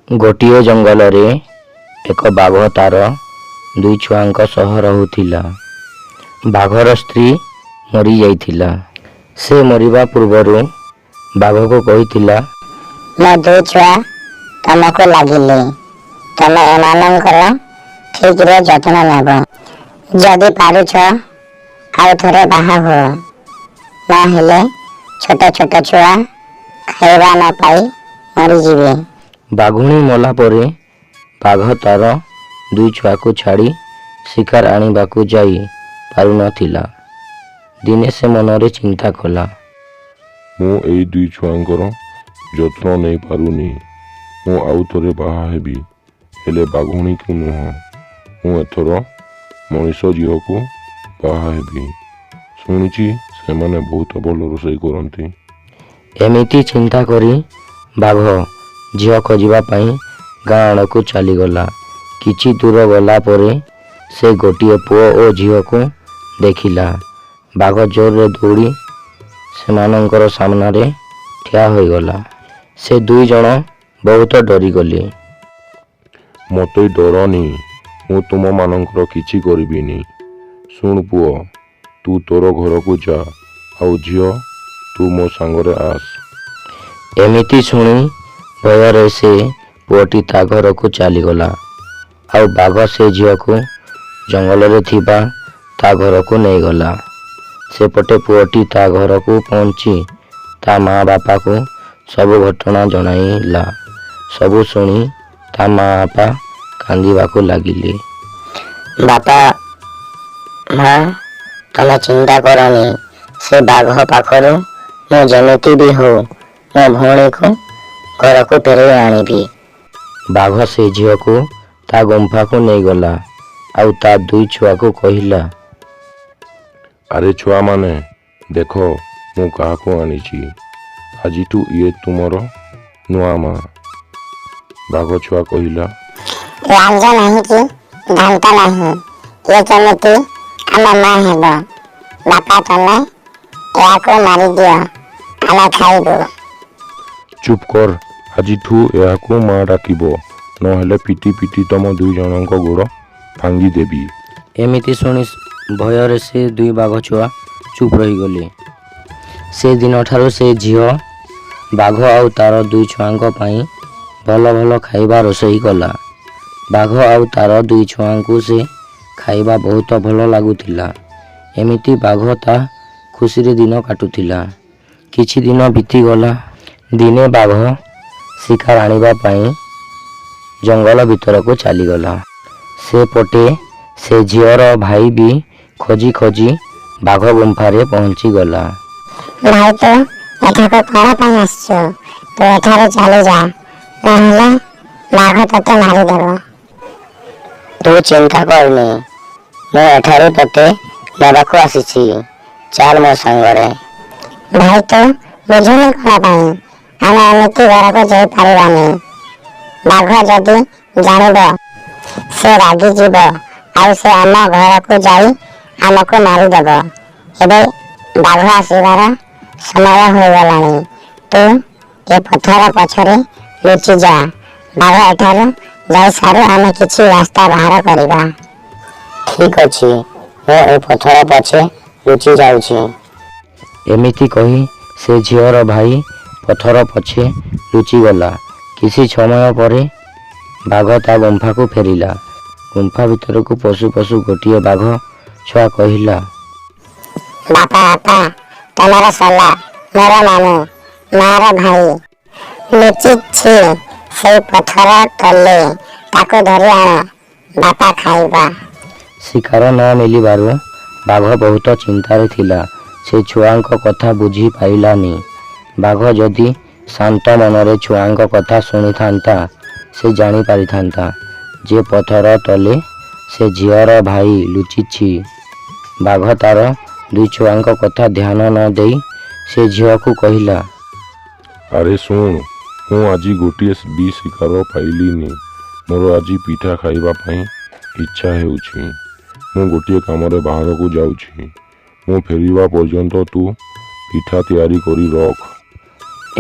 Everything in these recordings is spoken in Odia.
ଗୋଟିଏ ଜଙ୍ଗଲରେ ଏକ ବାଘ ତାର ଦୁଇ ଛୁଆଙ୍କ ସହ ରହୁଥିଲା। ବାଘର ସ୍ତ୍ରୀ ମରିଯାଇଥିଲା। ସେ ମରିବା ପୂର୍ବରୁ ବାଘକୁ କହିଥିଲା, ମୋ ଦୁଇ ଛୁଆ ତମକୁ ଲାଗିଲେ ତମେ ଏମାନଙ୍କର ଠିକରେ ଯତ୍ନ ନେବ। ଯଦି ପାରୁଛ ଆଉ ଥରେ ବାହା ହୁଅ, ନହେଲେ ଛୋଟ ଛୋଟ ଛୁଆ ଖାଇବା ନ ପାଇ ମରିଯିବେ। ବାଘୁଣୀ ମଲା ପରେ ବାଘ ତାର ଦୁଇ ଛୁଆକୁ ଛାଡ଼ି ଶିକାର ଆଣିବାକୁ ଯାଇ ପାରୁନଥିଲା। ଦିନେ ସେ ମନରେ ଚିନ୍ତା କଲା, ମୁଁ ଏଇ ଦୁଇ ଛୁଆଙ୍କର ଯତ୍ନ ନେଇପାରୁନି। ମୁଁ ଆଉ ଥରେ ବାହା ହେବି, ହେଲେ ବାଘୁଣୀକୁ ନୁହଁ। ମୁଁ ଏଥର ମଣିଷ ଝିଅକୁ ବାହା ହେବି। ଶୁଣିଛି ସେମାନେ ବହୁତ ଭଲ ରୋଷେଇ କରନ୍ତି। ଏମିତି ଚିନ୍ତା କରି ବାଘ ଝିଅ ଖୋଜିବା ପାଇଁ ଗାଁ ଆଡ଼କୁ ଚାଲିଗଲା। କିଛି ଦୂର ଗଲା ପରେ ସେ ଗୋଟିଏ ପୁଅ ଓ ଝିଅକୁ ଦେଖିଲା। ବାଘ ଜୋରରେ ଦୌଡ଼ି ସେମାନଙ୍କର ସାମ୍ନାରେ ଠିଆ ହୋଇଗଲା। ସେ ଦୁଇ ଜଣ ବହୁତ ଡରିଗଲେ। ମୋତେ ଡରନି, ମୁଁ ତୁମମାନଙ୍କର କିଛି କରିବିନି। ଶୁଣ ପୁଅ, ତୁ ତୋର ଘରକୁ ଯା, ଆଉ ଝିଅ ତୁ ମୋ ସାଙ୍ଗରେ ଆସ। ଏମିତି ଶୁଣି ଭୟରେ ସେ ପୁଅଟି ତା ଘରକୁ ଚାଲିଗଲା। ଆଉ ବାଘ ସେ ଝିଅକୁ ଜଙ୍ଗଲରେ ଥିବା ତା ଘରକୁ ନେଇଗଲା। ସେପଟେ ପୁଅଟି ତା ଘରକୁ ପହଞ୍ଚି ତା ମା ବାପାକୁ ସବୁ ଘଟଣା ଜଣାଇଲା। ସବୁ ଶୁଣି ତା ମା ବାପା କାନ୍ଦିବାକୁ ଲାଗିଲେ। ବାପା, ମା, ତମେ ଚିନ୍ତା କରନି। ସେ ବାଘ ପାଖରୁ ମୁଁ ଯେମିତି ବି ହଉ ମୋ ଭଉଣୀକୁ ଘରକୁ ଫେରାଇ ଆଣିବି। ବାଘ ସେ ଝିଅକୁ ତା ଗୁମ୍ଫାକୁ ନେଇଗଲା ଆଉ ତା ଦୁଇ ଛୁଆକୁ କହିଲା, ଆରେ ଛୁଆମାନେ, ଦେଖ ମୁଁ କାହାକୁ ଆଣିଛି। ଆଜିଠୁ ଇଏ ତୁମର ନୂଆ ମା। ବାଘ ଛୁଆ କହିଲା, ଲାଞ୍ଜ ନାହିଁ କି ଦାନ୍ତ ନାହିଁ, ଇଏ କେମିତି ଆମ ମା ହେବ? ବାପା, ତମେ ଏହାକୁ ମାରିଦିଅ, ଆମେ ଖାଇବୁ। ଚୁପ୍ କର, ଆଜିଠୁ ଏହାକୁ ମା ଡାକିବ, ନହେଲେ ପିଟି ପିଟି ତମ ଦୁଇ ଜଣଙ୍କ ଗୋଡ଼ ଭାଙ୍ଗିଦେବି। ଏମିତି ଶୁଣି ଭୟରେ ସେ ଦୁଇ ବାଘ ଛୁଆ ଚୁପ୍ ରହିଗଲେ। ସେ ଦିନଠାରୁ ସେ ଝିଅ ବାଘ ଆଉ ତାର ଦୁଇ ଛୁଆଙ୍କ ପାଇଁ ଭଲ ଭଲ ଖାଇବା ରୋଷେଇ କଲା। ବାଘ ଆଉ ତାର ଦୁଇ ଛୁଆଙ୍କୁ ସେ ଖାଇବା ବହୁତ ଭଲ ଲାଗୁଥିଲା। ଏମିତି ବାଘ ତା ଖୁସିରେ ଦିନ କାଟୁଥିଲା। କିଛି ଦିନ ବିତିଗଲା। ଦିନେ ବାଘ ଶିକାର ଆଣିବା ପାଇଁ ଜଙ୍ଗଲ ଭିତରକୁ ଚାଲିଗଲା। ସେପଟେ ସେ ଝିଅର ଭାଇ ବି ଖୋଜି ଖୋଜି ବାଘ ଗୁମ୍ଫାରେ ପହଞ୍ଚିଗଲା। ଭାଇ, ତୁ ଏଠାକୁ କ'ଣ ପାଇଁ ଆସିଛୁ? ତୁ ଏଠାରୁ ଚାଲିଯା, ନହେଲେ ବାଘ ତୋତେ ମାରିଦେବ। ତୁ ଚିନ୍ତା କରନି, ମୁଁ ଏଠାରୁ ତୋତେ ନେବାକୁ ଆସିଛି। ଚାଲ ମୋ ସାଙ୍ଗରେ। ଭାଇ, ତୁ ବୁଝୁନି କ'ଣ ପାଇଁ? ଆମେ ଏମିତି ଘରକୁ ଯାଇପାରିବାନି। ବାଘ ଯଦି ଜାଣିବ, ସେ ରାଗିଯିବ ଆଉ ସେ ଆମ ଘରକୁ ଯାଇ ଆମକୁ ମାରିଦେବ। ଏବେ ବାଘ ଆସିବାର ସମୟ ହୋଇଗଲାଣି। ତୁ ଏ ପଥର ପଛରେ ଲୁଚିଯା। ବାଘ ଏଠାରୁ ଯାଇସାରୁ ଆମେ କିଛି ରାସ୍ତା ବାହାର କରିବା। ଠିକ୍ ଅଛି, ମୁଁ ଏ ପଥର ପଛେ ଲୁଚି ଯାଉଛି। ଏମିତି କହି ସେ ଝିଅର ଭାଇ ପଥର ପଛେ ଲୁଚିଗଲା। କିଛି ସମୟ ପରେ ବାଘ ତା ଗୁମ୍ଫାକୁ ଫେରିଲା। ଗୁମ୍ଫା ଭିତରକୁ ପଶୁ ପଶୁ ଗୋଟିଏ ବାଘ ଛୁଆ କହିଲା, ବାପା, ତମର ସଲା, ମୋର ମାମୁଁ, ମାର ଭାଇ ଲୁଚିଛି ସେଇ ପଥର ତଳେ। ତାକୁ ଧରି ଆଣ, ବାପା ଖାଇବା। ଶିକାର ନ ମିଳିବାରୁ ବାଘ ବହୁତ ଚିନ୍ତାରେ ଥିଲା। ସେ ଛୁଆଙ୍କ କଥା ବୁଝି ପାରିଲାନି। ବାଘ ଯଦି ଶାନ୍ତ ମନରେ ଛୁଆଙ୍କ କଥା ଶୁଣିଥାନ୍ତା, ସେ ଜାଣିପାରିଥାନ୍ତା ଯେ ପଥର ତଳେ ସେ ଝିଅର ଭାଇ ଲୁଚିଛି। ବାଘ ତାର ଦୁଇ ଛୁଆଙ୍କ କଥା ଧ୍ୟାନ ନ ଦେଇ ସେ ଝିଅକୁ କହିଲା, ଆରେ ଶୁଣ, ମୁଁ ଆଜି ଗୋଟିଏ ବି ଶିକାର ପାଇଲିନି। ମୋର ଆଜି ପିଠା ଖାଇବା ପାଇଁ ଇଚ୍ଛା ହେଉଛି। ମୁଁ ଗୋଟିଏ କାମରେ ବାହାରକୁ ଯାଉଛି। ମୁଁ ଫେରିବା ପର୍ଯ୍ୟନ୍ତ ତୁ ପିଠା ତିଆରି କରି ରଖ।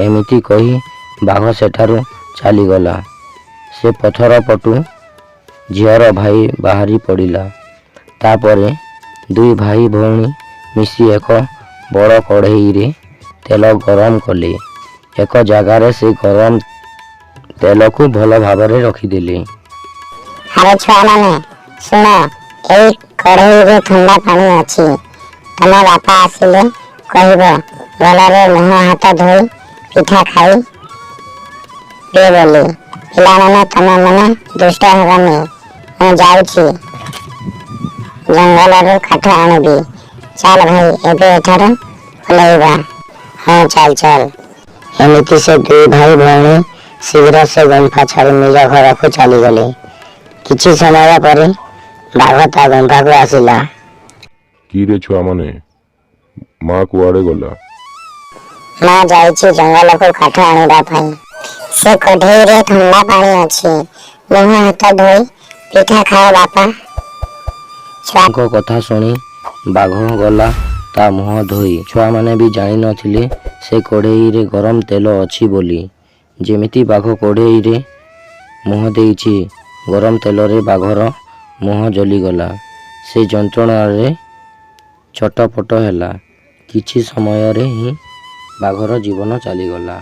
ଏମିତି କହି ବାଘ ସେଠାରୁ ଚାଲିଗଲା। ସେ ପଥର ପଟୁ ଝିଅର ଭାଇ ବାହାରି ପଡ଼ିଲା। ତାପରେ ଦୁଇ ଭାଇ ଭଉଣୀ ମିଶି ଏକ ବଡ଼ କଢ଼େଇରେ ତେଲ ଗରମ କଲେ। ଏକ ଜାଗାରେ ସେ ଗରମ ତେଲକୁ ଭଲ ଭାବରେ ରଖିଦେଲେ। ଆରେ ଛୁଆମାନେ ଶୁଣ, ଏଇ କଢ଼େଇରେ ଥଣ୍ଡା ପାଣି ଅଛି। ତମ ବାପା ଆସିଲେ କହିବ ଭଲରେ ମୁହଁ ହାତ ଧୋଇ ପିଠା ଖାଇ ପିଏ ବୋଲି। ପିଲାମାନେ ତମେ ମାନେ ଦୁଷ୍ଟ ହେବନି। ମୁଁ ଯାଉଛି ଜଙ୍ଗଲରୁ କାଠ ଆଣିବି। ଚାଲ ଭାଇ ଏବେ ଏଠାରୁ ଓହ୍ଲାଇବା। ହଁ ଚାଲ ଚାଲ। ଏମିତି ସେ ଦୁଇ ଭାଇ ଭଉଣୀ ଶୀଘ୍ର ସେ ଗୁମ୍ଫା ଛାଡ଼ି ନିଜ ଘରକୁ ଚାଲିଗଲେ। କିଛି ସମୟ ପରେ ବାଘ ତା ଗୁମ୍ଫାକୁ ଆସିଲା। କିରେ ଛୁଆମାନେ, ମା କୁଆଡ଼େ ଗଲା? ମା ଯାଇଛି ଜଙ୍ଗଲକୁ କାଠ ଆଣିବା ପାଇଁ। ସେ କଢ଼େଇରେ ଥଣ୍ଡା ପାଣି ଅଛି। ମୁହଁ ହାତ ଧୋଇ ପିଠା ଖାଅ ବାପା। ଛୁଆଙ୍କ କଥା ଶୁଣି ବାଘ ଗଲା ତା ମୁହଁ ଧୋଇ। ଛୁଆମାନେ ବି ଜାଣିନଥିଲେ ସେ କଢ଼େଇରେ ଗରମ ତେଲ ଅଛି ବୋଲି। ଯେମିତି ବାଘ କଢ଼େଇରେ ମୁହଁ ଦେଇଛି, ଗରମ ତେଲରେ ବାଘର ମୁହଁ ଜଳିଗଲା। ସେ ଯନ୍ତ୍ରଣାରେ ଛଟପଟ ହେଲା। କିଛି ସମୟରେ ହିଁ ବାଘର ଜୀବନ ଚାଲିଗଲା।